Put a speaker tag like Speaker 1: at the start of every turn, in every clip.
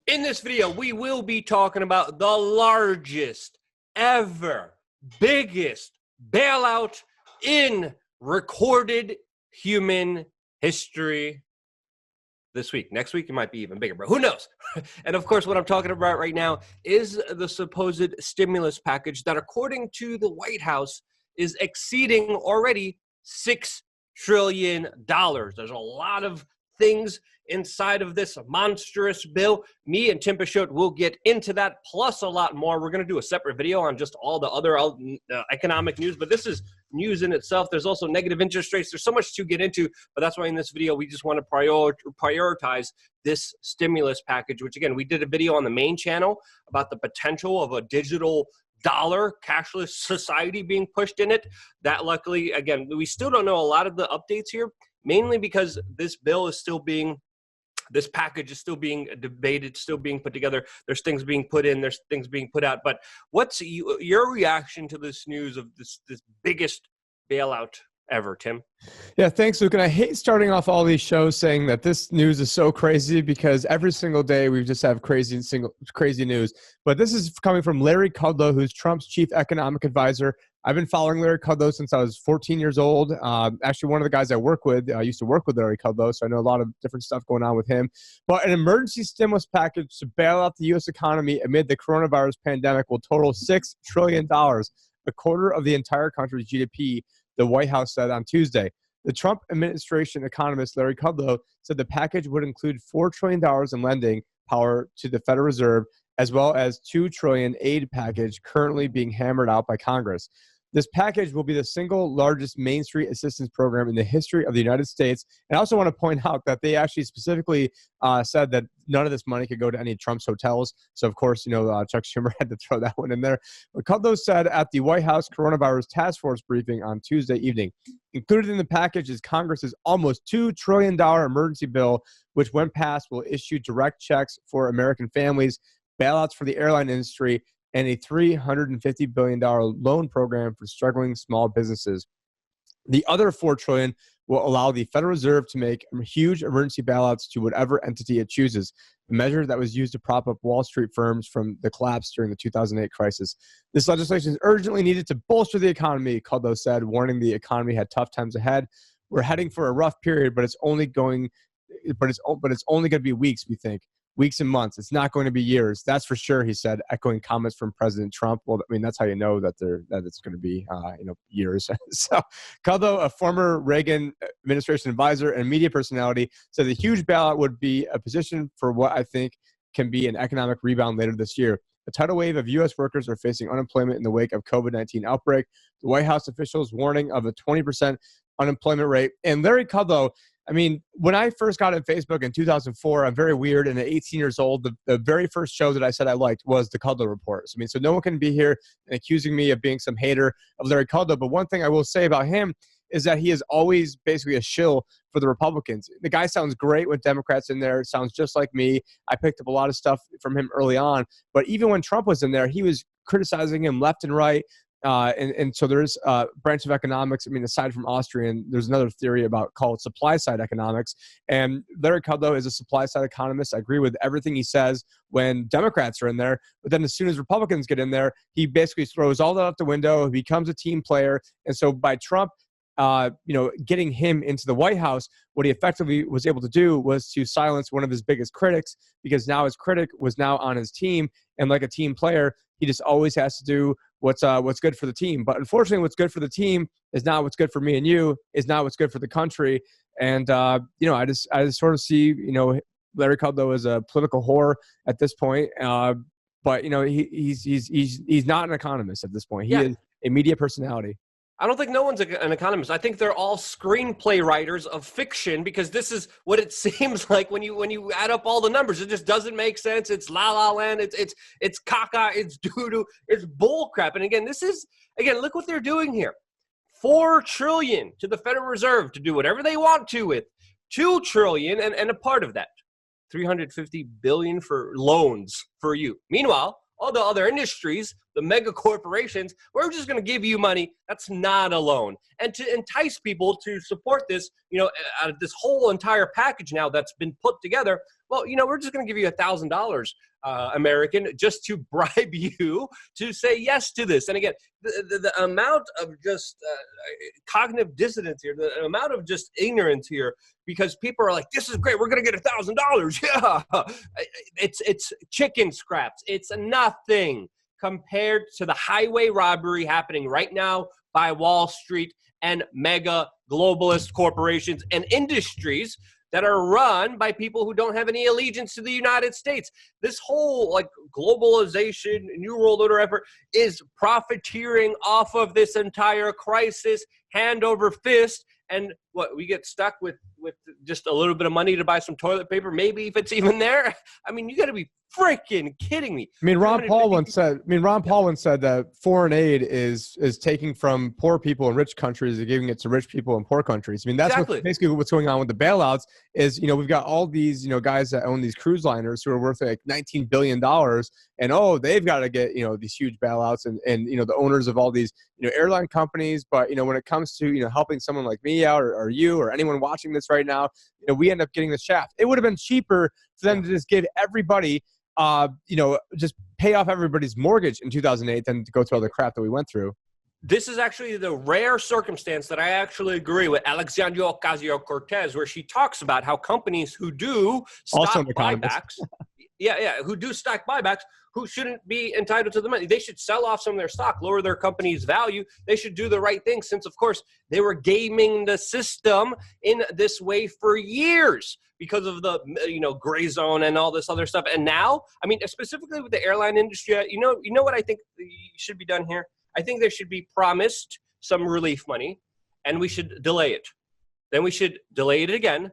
Speaker 1: In this video, we will be talking about the largest ever, biggest bailout in recorded human history this week. Next week, it might be even bigger, but who knows? And of course, what I'm talking about right now is the supposed stimulus package that, according to the White House, is exceeding already $6 trillion. There's a lot of things inside of this monstrous bill. Me and Tim Pashot will get into that, plus a lot more. We're going to do a separate video on just all the other economic news, but this is news in itself. There's also negative interest rates. There's so much to get into, but that's why in this video, we just want to prioritize this stimulus package, which again, we did a video on the main channel about the potential of a digital dollar cashless society being pushed in it. That luckily, again, we still don't know a lot of the updates here, mainly because this bill is still being, this package is still being debated, still being put together. There's things being put in, there's things being put out. But what's your reaction to this news of this biggest bailout ever, Tim?
Speaker 2: Yeah, thanks, Luke. And I hate starting off all these shows saying that this news is so crazy, because every single day we just have crazy news. But this is coming from Larry Kudlow, who's Trump's chief economic advisor. I've been following Larry Kudlow since I was 14 years old. Actually, one of the guys I work with, I used to work with Larry Kudlow, so I know a lot of different stuff going on with him. But an emergency stimulus package to bail out the U.S. economy amid the coronavirus pandemic will total $6 trillion, a quarter of the entire country's GDP, the White House said on Tuesday. The Trump administration economist Larry Kudlow said the package would include $4 trillion in lending power to the Federal Reserve, as well as $2 trillion aid package currently being hammered out by Congress. This package will be the single largest Main Street assistance program in the history of the United States. And I also want to point out that they actually specifically said that none of this money could go to any of Trump's hotels. So, of course, Chuck Schumer had to throw that one in there. But Kudlow said at the White House Coronavirus Task Force briefing on Tuesday evening, included in the package is Congress's almost $2 trillion emergency bill, which, when passed, will issue direct checks for American families, bailouts for the airline industry, and a $350 billion loan program for struggling small businesses. The other $4 trillion will allow the Federal Reserve to make huge emergency bailouts to whatever entity it chooses, a measure that was used to prop up Wall Street firms from the collapse during the 2008 crisis. This legislation is urgently needed to bolster the economy, Kudlow said, warning the economy had tough times ahead. We're heading for a rough period, but it's only going to be weeks, we think. Weeks and months. It's not going to be years. That's for sure, he said, echoing comments from President Trump. Well, I mean, that's how you know that it's going to be, years. So Kudlow, a former Reagan administration advisor and media personality, said the huge bailout would be a position for what I think can be an economic rebound later this year. A tidal wave of U.S. workers are facing unemployment in the wake of COVID-19 outbreak. The White House officials warning of a 20% unemployment rate. And Larry Kudlow, I mean, when I first got on Facebook in 2004, I'm very weird, and at 18 years old, the very first show that I said I liked was the Kudlow Report. I mean, so no one can be here and accusing me of being some hater of Larry Kudlow. But one thing I will say about him is that he is always basically a shill for the Republicans. The guy sounds great with Democrats in there, sounds just like me. I picked up a lot of stuff from him early on. But even when Trump was in there, he was criticizing him left and right. And so there's a branch of economics. I mean, aside from Austrian, there's another theory called supply side economics. And Larry Kudlow is a supply side economist. I agree with everything he says when Democrats are in there. But then as soon as Republicans get in there, he basically throws all that out the window. He becomes a team player. And so by Trump, getting him into the White House, what he effectively was able to do was to silence one of his biggest critics, because now his critic was now on his team. And like a team player, he just always has to do what's good for the team. But unfortunately, what's good for the team is not what's good for me and you, is not what's good for the country. And, I just sort of see, Larry Kudlow as a political whore at this point. But, he's not an economist at this point. He is a media personality.
Speaker 1: I don't think no one's an economist. I think they're all screenplay writers of fiction, because this is what it seems like when you add up all the numbers. It just doesn't make sense. It's la la land. It's caca. It's doo doo. It's bull crap. And again, look what they're doing here. $4 trillion to the Federal Reserve to do whatever they want to with. $2 trillion and a part of that, $350 billion for loans for you. Meanwhile, all the other industries, the mega corporations, we're just going to give you money. That's not a loan. And to entice people to support this, out of this whole entire package now that's been put together, well, we're just going to give you $1,000, American, just to bribe you to say yes to this. And again, the amount of just cognitive dissonance here, the amount of just ignorance here, because people are like, this is great, we're going to get $1,000. Yeah. It's chicken scraps. It's nothing compared to the highway robbery happening right now by Wall Street and mega globalist corporations and industries that are run by people who don't have any allegiance to the United States. This whole globalization, New World Order effort is profiteering off of this entire crisis, hand over fist. And what, we get stuck with just a little bit of money to buy some toilet paper, maybe if it's even there. I mean, you got to be freaking kidding me.
Speaker 2: I mean, Ron Paul once said that foreign aid is taking from poor people in rich countries and giving it to rich people in poor countries. I mean, that's basically what's going on with the bailouts is, we've got all these, guys that own these cruise liners who are worth like $19 billion and, they've got to get, these huge bailouts and the owners of all these, airline companies. But, when it comes to, helping someone like me out or you or anyone watching this right now, we end up getting the shaft. It would have been cheaper for them to just give everybody, just pay off everybody's mortgage in 2008 than to go through all the crap that we went through.
Speaker 1: This is actually the rare circumstance that I actually agree with Alexandria Ocasio-Cortez, where she talks about how companies who do stock buybacks, who do stock buybacks, who shouldn't be entitled to the money. They should sell off some of their stock, lower their company's value. They should do the right thing since, of course, they were gaming the system in this way for years because of the, gray zone and all this other stuff. And now, I mean, specifically with the airline industry, you know what I think should be done here? I think there should be promised some relief money, and we should delay it. Then we should delay it again,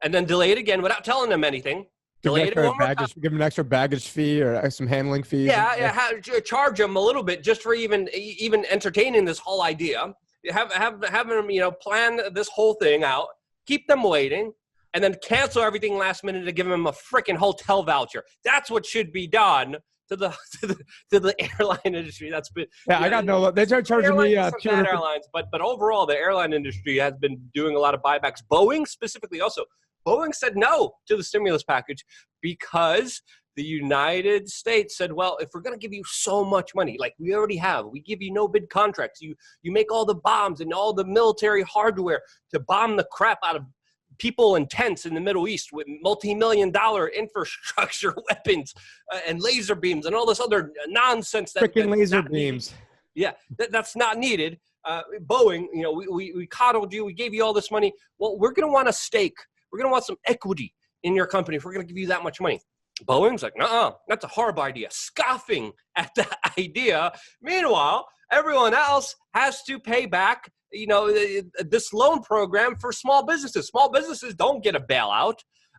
Speaker 1: and then delay it again without telling them anything.
Speaker 2: Give them an extra baggage fee or some handling fees.
Speaker 1: Charge them a little bit just for even entertaining this whole idea. Have them plan this whole thing out. Keep them waiting, and then cancel everything last minute to give them a freaking hotel voucher. That's what should be done to the airline industry. That's been
Speaker 2: I got no. They start charging me
Speaker 1: airlines, but overall the airline industry has been doing a lot of buybacks. Boeing specifically also. Boeing said no to the stimulus package because the United States said, well, if we're going to give you so much money, like we already have, we give you no bid contracts. You make all the bombs and all the military hardware to bomb the crap out of people in tents in the Middle East with multi-million-dollar infrastructure weapons and laser beams and all this other nonsense.
Speaker 2: Freaking laser beams.
Speaker 1: Yeah, that's not needed. Boeing, we coddled you. We gave you all this money. Well, we're going to want a stake. We're going to want some equity in your company if we're going to give you that much money. Boeing's like, no, that's a horrible idea. Scoffing at the idea. Meanwhile, everyone else has to pay back, this loan program for small businesses. Small businesses don't get a bailout.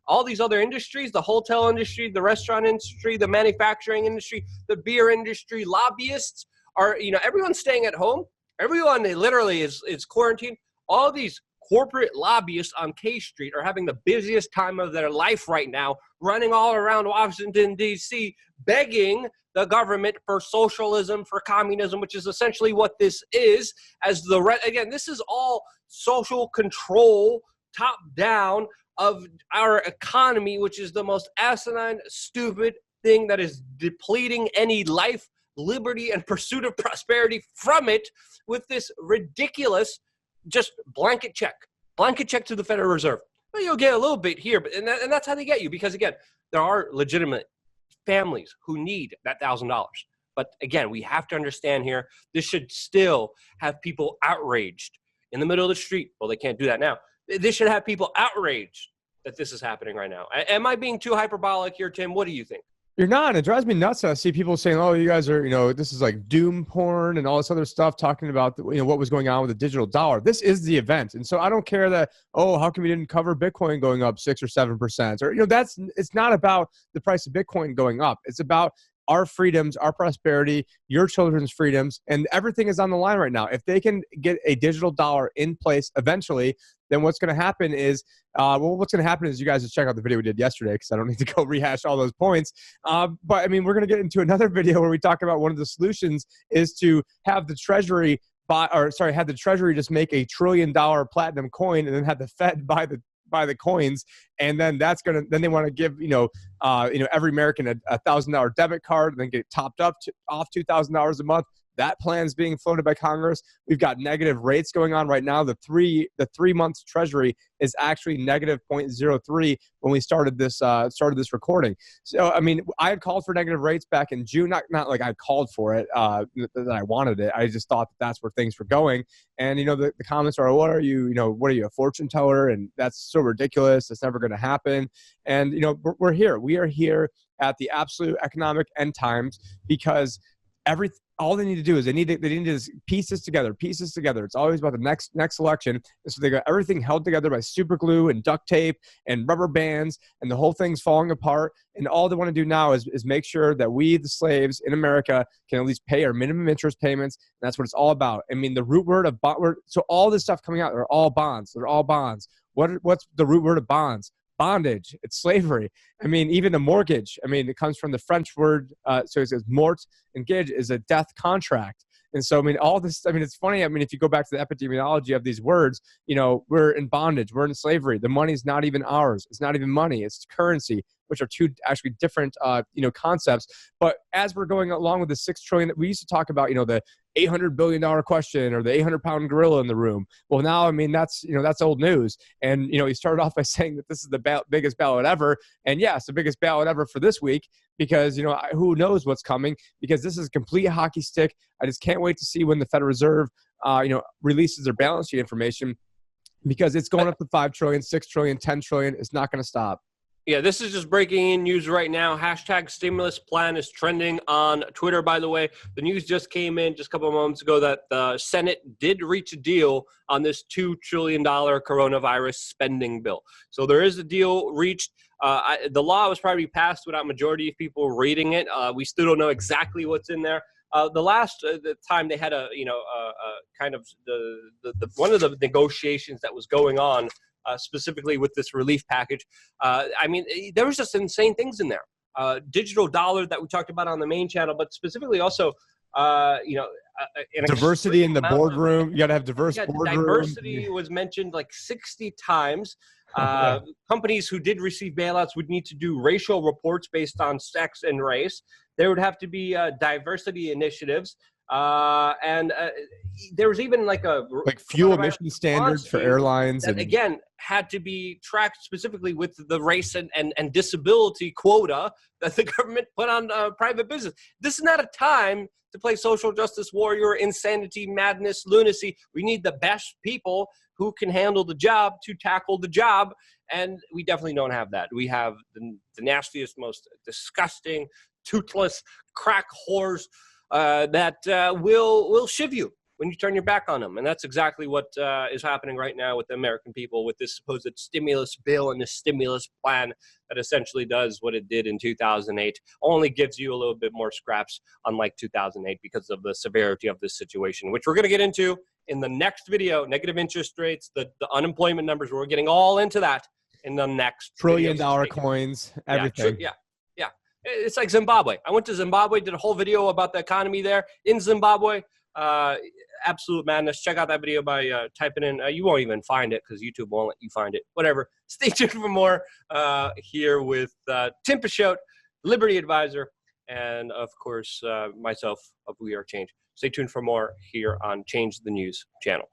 Speaker 1: All these other industries, the hotel industry, the restaurant industry, the manufacturing industry, the beer industry, lobbyists are, everyone's staying at home. Everyone literally is quarantined. All these corporate lobbyists on K Street are having the busiest time of their life right now, running all around Washington, D.C., begging the government for socialism, for communism, which is essentially what this is. Again, this is all social control, top down of our economy, which is the most asinine, stupid thing that is depleting any life, liberty, and pursuit of prosperity from it with this ridiculous just blanket check to the Federal Reserve. Well, you'll get a little bit here, and that's how they get you. Because again, there are legitimate families who need that $1,000. But again, we have to understand here, this should still have people outraged in the middle of the street. Well, they can't do that now. This should have people outraged that this is happening right now. Am I being too hyperbolic here, Tim? What do you think?
Speaker 2: You're not. It drives me nuts. I see people saying, "Oh, you guys are, this is like doom porn and all this other stuff," talking about what was going on with the digital dollar. This is the event, and so I don't care that. Oh, how come we didn't cover Bitcoin going up 6 or 7%? Or it's not about the price of Bitcoin going up. It's about our freedoms, our prosperity, your children's freedoms, and everything is on the line right now. If they can get a digital dollar in place eventually, then what's going to happen is, what's going to happen is you guys just check out the video we did yesterday because I don't need to go rehash all those points. But I mean, we're going to get into another video where we talk about one of the solutions is to have the Treasury have the Treasury just make $1 trillion platinum coin and then have the Fed buy the coins, and then then they want to give every American a $1,000 debit card and then get topped up off $2,000 a month. That plan's being floated by Congress. We've got negative rates going on right now. The 3 month Treasury is actually negative 0.03 when we started this recording. So I mean, I had called for negative rates back in June. Not like I called for it, that I wanted it. I just thought that's where things were going. And the comments are, what are you, a fortune teller? And that's so ridiculous. It's never going to happen. And we're here. We are here at the absolute economic end times because all they need to do is they need to piece this together. It's always about the next election. And so they got everything held together by super glue and duct tape and rubber bands, and the whole thing's falling apart. And all they want to do now is make sure that we, the slaves in America, can at least pay our minimum interest payments. And that's what it's all about. I mean, the root word of so all this stuff coming out, they're all bonds. What's the root word of bonds? Bondage. It's slavery. I mean, even a mortgage. I mean, it comes from the French word. So it says mort, and gage is a death contract. And so, I mean, all this, I mean, it's funny. I mean, if you go back to the epidemiology of these words, we're in bondage. We're in slavery. The money's not even ours. It's not even money. It's currency, which are two actually different, concepts. But as we're going along with the $6 trillion, we used to talk about, the $800 billion question or the 800-pound gorilla in the room. Well, now, I mean, that's old news. And, he started off by saying that this is the biggest ballot ever. And yeah, it's the biggest ballot ever for this week because, who knows what's coming, because this is a complete hockey stick. I just can't wait to see when the Federal Reserve, releases their balance sheet information, because it's going up to 5 trillion, 6 trillion, 10 trillion. It's not going to stop.
Speaker 1: Yeah, this is just breaking in news right now. Hashtag stimulus plan is trending on Twitter, by the way. The news just came in just a couple of moments ago that the Senate did reach a deal on this $2 trillion coronavirus spending bill. So there is a deal reached. The law was probably passed without majority of people reading it. We still don't know exactly what's in there. The last the time they had kind of the one of the negotiations that was going on, specifically with this relief package. I mean, there was just insane things in there. Digital dollar that we talked about on the main channel, but specifically also,
Speaker 2: diversity in the boardroom. You got to have diverse boardroom.
Speaker 1: Diversity was mentioned like 60 times. Companies who did receive bailouts would need to do racial reports based on sex and race. There would have to be diversity initiatives. And there was even like
Speaker 2: fuel emission standards for airlines
Speaker 1: that, again, had to be tracked specifically with the race and disability quota that the government put on private business. This is not a time to play social justice warrior, insanity, madness, lunacy. We need the best people who can handle the job to tackle the job. And we definitely don't have that. We have the nastiest, most disgusting, toothless crack whores that will shiv you when you turn your back on them. And that's exactly what is happening right now with the American people with this supposed stimulus bill and this stimulus plan that essentially does what it did in 2008, only gives you a little bit more scraps, unlike 2008, because of the severity of this situation, which we're going to get into in the next video. Negative interest rates, the unemployment numbers, we're getting all into that in the next
Speaker 2: trillion-dollar coins, everything.
Speaker 1: Yeah. It's like Zimbabwe. I went to Zimbabwe, did a whole video about the economy there in Zimbabwe. Absolute madness. Check out that video by typing in. You won't even find it because YouTube won't let you find it. Whatever. Stay tuned for more here with Tim Pashot, Liberty Advisor, and, of course, myself of We Are Change. Stay tuned for more here on Change the News channel.